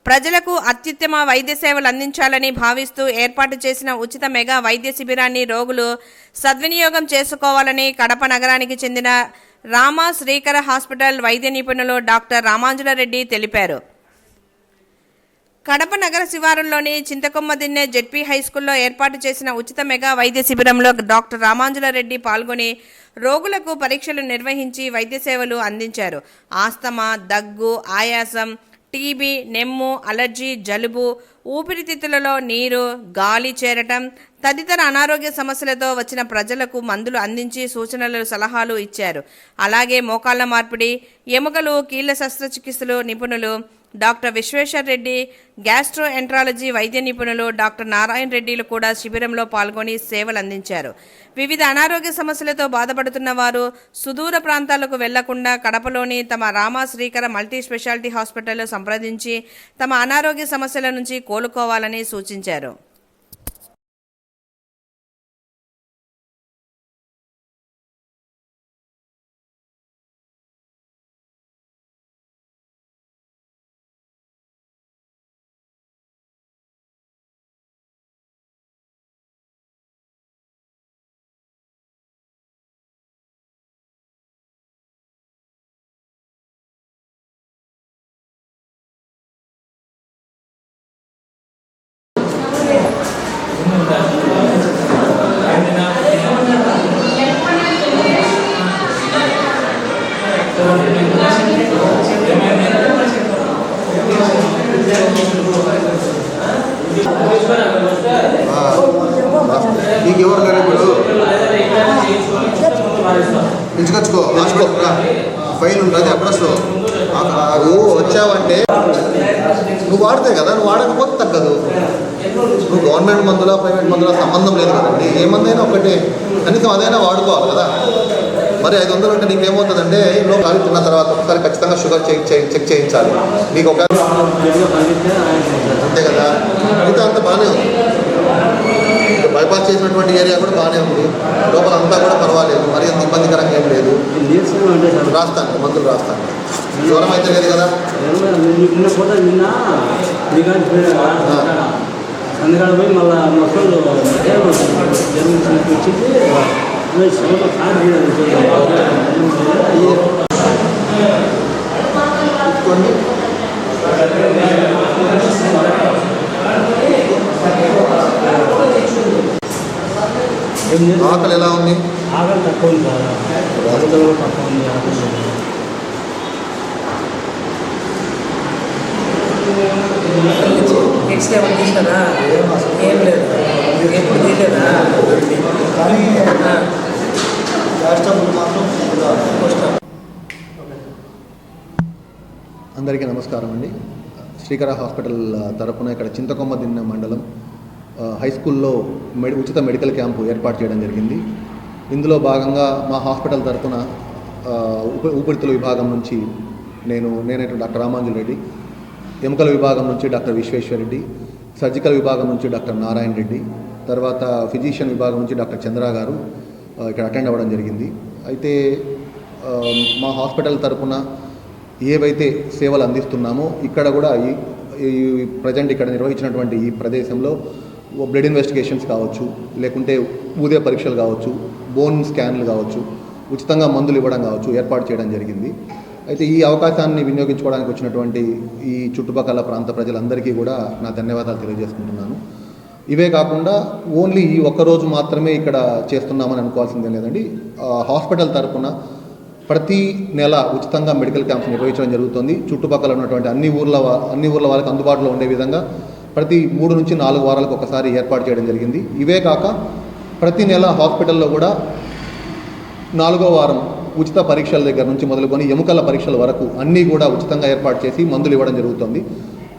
ప్రజలకు అత్యుత్తమ వైద్య సేవలు అందించాలని భావిస్తూ ఏర్పాటు చేసిన ఉచిత మెగా వైద్య శిబిరాన్ని రోగులు సద్వినియోగం చేసుకోవాలని కడప నగరానికి చెందిన రామ శ్రీకర హాస్పిటల్ వైద్య నిపుణులు డాక్టర్ రామాంజులరెడ్డి తెలిపారు. కడప నగర శివారులోని చింతకొమ్మదిన్నె జెడ్పీ హైస్కూల్లో ఏర్పాటు చేసిన ఉచిత మెగా వైద్య శిబిరంలో డాక్టర్ రామాంజులరెడ్డి పాల్గొని రోగులకు పరీక్షలు నిర్వహించి వైద్య సేవలు అందించారు. ఆస్తమా, దగ్గు, ఆయాసం, టీబీ, నెమ్ము, అలర్జీ, జలుబు, ఊపిరితిత్తులలో నీరు, గాలి చేరటం తదితర అనారోగ్య సమస్యలతో వచ్చిన ప్రజలకు మందులు అందించి సూచనలు, సలహాలు ఇచ్చారు. అలాగే మోకాళ్ల మార్పిడి, ఎముకలు, కీళ్ల శస్త్రచికిత్సలు నిపుణులు doctor Vishweshwar Reddy, gastroenterology వైద్య నిపుణులు డాక్టర్ నారాయణ రెడ్డిలు కూడా శిబిరంలో పాల్గొని సేవలు అందించారు. వివిధ అనారోగ్య సమస్యలతో బాధపడుతున్న వారు సుదూర ప్రాంతాలకు వెళ్లకుండా కడపలోని తమ రామ శ్రీకర మల్టీ స్పెషాలిటీ హాస్పిటల్లో సంప్రదించి తమ అనారోగ్య సమస్యల నుంచి కోలుకోవాలని సూచించారు. నీకు ఎవరు లేరు ఇప్పుడు పిలుచుకొచ్చుకో ఫైల్ ఉంటుంది ఎప్పుడొస్తావు నువ్వు వచ్చావంటే నువ్వు వాడితే కదా, నువ్వు వాడకపోతే తగ్గదు. నువ్వు గవర్నమెంట్ మందుల ప్రైవేట్ మందుల సంబంధం లేదు కదండి, ఏ మందైనా ఒకటే, కనీసం అదైనా వాడుకోవాలి కదా. మరి 500 అంటే నీకేమవుతుందంటే ఇంట్లో ఖాళీ తిన్న తర్వాత ఒకసారి ఖచ్చితంగా షుగర్ చెక్ చేయించాలి. నీకు ఒక అంతే కదా, మిగతా అంతా బాగానే ఉంది. బైపాస్ చేసినటువంటి ఏరియా కూడా బాగానే ఉంది, లోపల అంతా కూడా పర్వాలేదు, మరి అంత ఇబ్బందికరంగా ఏం లేదు. రాస్తాను, మందులు రాస్తాను. జ్వరం అయితే లేదు కదా. అందుకని పోయి మళ్ళీ మొక్కలు ఆకలి ఎలా ఉంది? ఆకలి తక్కువ ఉంది సార్, తక్కువ ఉంది ఆకలి. నెక్స్ట్ ఏమైనా తీసినా ఏం లేదు, ఎప్పుడు తీయలేదా? కానీ అందరికీ నమస్కారం అండి. శ్రీకర హాస్పిటల్ తరపున ఇక్కడ చింతకొమ్మదిన్నె మండలం హై స్కూల్లో ఉచిత మెడికల్ క్యాంపు ఏర్పాటు చేయడం జరిగింది. ఇందులో భాగంగా మా హాస్పిటల్ తరపున ఊపిరితిత్తుల విభాగం నుంచి నేనే డాక్టర్ రామాంజులరెడ్డి, ఎముకల విభాగం నుంచి డాక్టర్ విశ్వేశ్వర్ రెడ్డి, సర్జికల్ విభాగం నుంచి డాక్టర్ నారాయణ రెడ్డి, తర్వాత ఫిజిషియన్ విభాగం నుంచి డాక్టర్ చంద్ర గారు ఇక్కడ అటెండ్ అవ్వడం జరిగింది. అయితే మా హాస్పిటల్ తరపున ఏవైతే సేవలు అందిస్తున్నామో ఇక్కడ కూడా ఈ ప్రజెంట్ ఇక్కడ నిర్వహించినటువంటి ఈ ప్రదేశంలో బ్లడ్ ఇన్వెస్టిగేషన్స్ కావచ్చు, లేకుంటే ఊదే పరీక్షలు కావచ్చు, బోన్ స్కాన్లు కావచ్చు, ఉచితంగా మందులు ఇవ్వడం కావచ్చు ఏర్పాటు చేయడం జరిగింది. అయితే ఈ అవకాశాన్ని వినియోగించుకోవడానికి వచ్చినటువంటి ఈ చుట్టుపక్కల ప్రాంత ప్రజలందరికీ కూడా నా ధన్యవాదాలు తెలియజేసుకుంటున్నాను. ఇవే కాకుండా ఓన్లీ ఈ ఒక్కరోజు మాత్రమే ఇక్కడ చేస్తున్నామని అనుకోవాల్సిందే లేదండి. హాస్పిటల్ తరపున ప్రతి నెల ఉచితంగా మెడికల్ క్యాంప్స్ నిర్వహించడం జరుగుతుంది. చుట్టుపక్కల ఉన్నటువంటి అన్ని ఊర్ల వాళ్ళకి అందుబాటులో ఉండే విధంగా ప్రతి 3 నుంచి 4 వారాలకు ఒకసారి ఏర్పాటు చేయడం జరిగింది. ఇవే కాక ప్రతి నెల హాస్పిటల్లో కూడా 4వ వారం ఉచిత పరీక్షల దగ్గర నుంచి మొదలుకొని ఎముకల పరీక్షల వరకు అన్నీ కూడా ఉచితంగా ఏర్పాటు చేసి మందులు ఇవ్వడం జరుగుతుంది.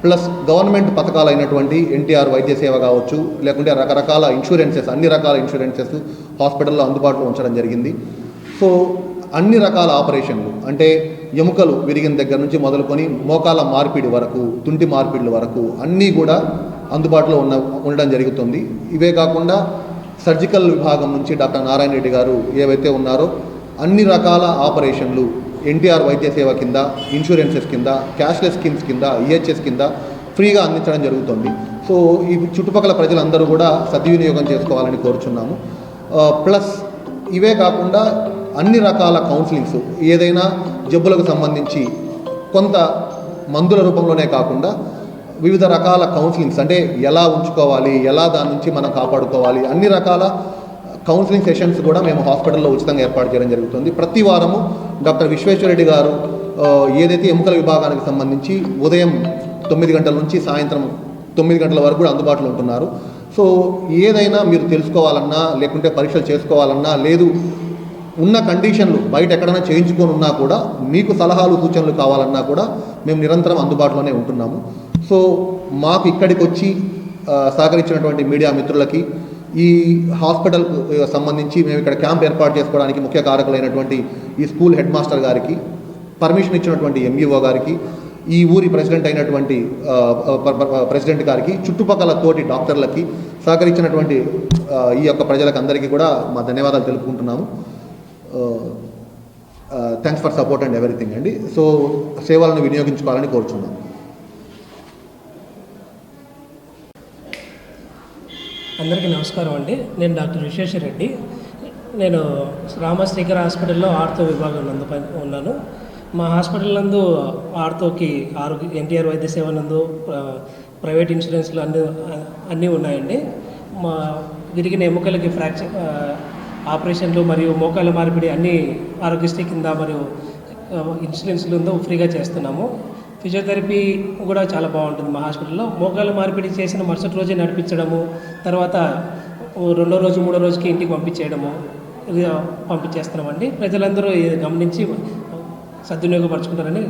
ప్లస్ గవర్నమెంట్ పథకాలు అయినటువంటి ఎన్టీఆర్ వైద్య సేవ కావచ్చు, లేకుంటే రకరకాల ఇన్సూరెన్సెస్, అన్ని రకాల ఇన్సూరెన్సెస్ హాస్పిటల్లో అందుబాటులో ఉంచడం జరిగింది. సో అన్ని రకాల ఆపరేషన్లు అంటే ఎముకలు విరిగిన దగ్గర నుంచి మొదలుకొని మోకాల మార్పిడి వరకు, తుంటి మార్పిడిల వరకు అన్నీ కూడా అందుబాటులో ఉండడం జరుగుతుంది. ఇవే కాకుండా సర్జికల్ విభాగం నుంచి డాక్టర్ నారాయణ రెడ్డి గారు ఏవైతే ఉన్నారో అన్ని రకాల ఆపరేషన్లు ఎన్టీఆర్ వైద్య సేవ కింద, ఇన్సూరెన్సెస్ కింద, క్యాష్లెస్ స్కీమ్స్ కింద, ఈహెచ్ఎస్ కింద ఫ్రీగా అందించడం జరుగుతుంది. సో ఈ చుట్టుపక్కల ప్రజలందరూ కూడా సద్వినియోగం చేసుకోవాలని కోరుచున్నాము. ప్లస్ ఇవే కాకుండా అన్ని రకాల కౌన్సిలింగ్స్, ఏదైనా జబ్బులకు సంబంధించి కొంత మందుల రూపంలోనే కాకుండా వివిధ రకాల కౌన్సిలింగ్స్, అంటే ఎలా ఉంచుకోవాలి, ఎలా దాని నుంచి మనం కాపాడుకోవాలి, అన్ని రకాల కౌన్సిలింగ్ సెషన్స్ కూడా మేము హాస్పిటల్లో ఉచితంగా ఏర్పాటు చేయడం జరుగుతుంది. ప్రతి వారము డాక్టర్ విశ్వేశ్వరరెడ్డి గారు ఏదైతే ఎముకల విభాగానికి సంబంధించి ఉదయం 9 గంటల నుంచి సాయంత్రం 9 గంటల వరకు కూడా అందుబాటులో ఉంటున్నారు. సో ఏదైనా మీరు తెలుసుకోవాలన్నా, లేకుంటే పరీక్షలు చేసుకోవాలన్నా, లేదు ఉన్న కండిషన్లు బయట ఎక్కడైనా చేయించుకొని ఉన్నా కూడా మీకు సలహాలు సూచనలు కావాలన్నా కూడా మేము నిరంతరం అందుబాటులోనే ఉంటున్నాము. సో మాకు ఇక్కడికి వచ్చి సహకరించినటువంటి మీడియా మిత్రులకి, ఈ హాస్పిటల్కు సంబంధించి మేము ఇక్కడ క్యాంప్ ఏర్పాటు చేసుకోవడానికి ముఖ్య కారకులైనటువంటి ఈ స్కూల్ హెడ్ మాస్టర్ గారికి, పర్మిషన్ ఇచ్చినటువంటి ఎంఈఓ గారికి, ఈ ఊరి ప్రెసిడెంట్ అయినటువంటి ప్రెసిడెంట్ గారికి, చుట్టుపక్కల తోటి డాక్టర్లకి, సహకరించినటువంటి ఈ యొక్క ప్రజలకు అందరికీ కూడా మా ధన్యవాదాలు తెలుపుకుంటున్నాము. Thanks for support and everything అండి. సో సేవలను వినియోగించుకోవాలని కోరుచున్నాము. అందరికీ నమస్కారం అండి. నేను డాక్టర్ విశ్వేశ్వరరెడ్డి. నేను రామశ్రీకర హాస్పిటల్లో ఆర్థో విభాగం నందు ఉన్నాను. మా హాస్పిటల్ నందు ఆర్థోకి ఎన్టీఆర్ వైద్య సేవ నందు ప్రైవేట్ ఇన్సూరెన్స్లు అన్నీ ఉన్నాయండి. మా విరిగిన ఎముకలకి ఫ్రాక్చర్ ఆపరేషన్లు మరియు మోకాళ్ళ మార్పిడి అన్నీ ఆరోగ్యశ్రీ కింద మరియు ఇన్సూరెన్స్లు ఫ్రీగా చేస్తున్నాము. ఫిజియోథెరపీ కూడా చాలా బాగుంటుంది మా హాస్పిటల్లో. మోకాళ్ళ మార్పిడి చేసిన మరుసటి రోజే నడిపించడము, తర్వాత 2వ రోజు 3వ రోజుకి ఇంటికి పంపించేస్తున్నామండి. ప్రజలందరూ ఇది గమనించి సద్వినియోగపరచుకుంటారని